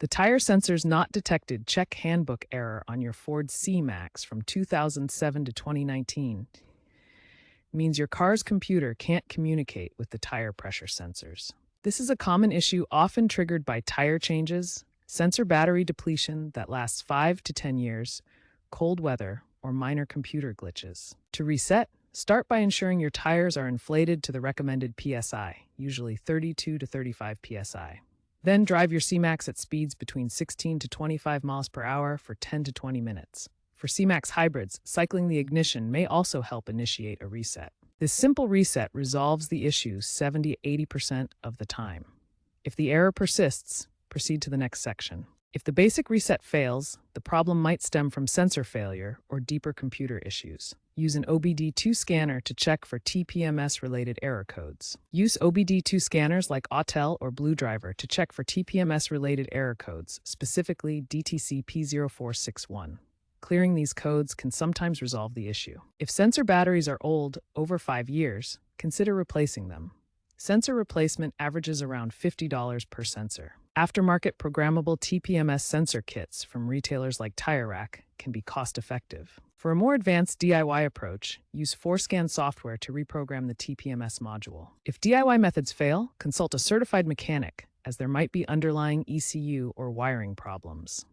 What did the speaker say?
The Tyre Sensors Not Detected check handbook error on your Ford C-Max from 2007 to 2019 means your car's computer can't communicate with the tire pressure sensors. This is a common issue often triggered by tire changes, sensor battery depletion that lasts 5 to 10 years, cold weather, or minor computer glitches. To reset, start by ensuring your tires are inflated to the recommended PSI, usually 32 to 35 PSI. Then drive your C-Max at speeds between 16 to 25 miles per hour for 10 to 20 minutes. For C-Max hybrids, cycling the ignition may also help initiate a reset. This simple reset resolves the issue 70–80% of the time. If the error persists, proceed to the next section. If the basic reset fails, the problem might stem from sensor failure or deeper computer issues. Use an OBD2 scanner to check for TPMS-related error codes. Use OBD2 scanners like Autel or BlueDriver to check for TPMS-related error codes, specifically DTC P0461. Clearing these codes can sometimes resolve the issue. If sensor batteries are old, over 5 years, consider replacing them. Sensor replacement averages around $50 per sensor. Aftermarket programmable TPMS sensor kits from retailers like Tire Rack can be cost-effective. For a more advanced DIY approach, use ForScan software to reprogram the TPMS module. If DIY methods fail, consult a certified mechanic, as there might be underlying ECU or wiring problems.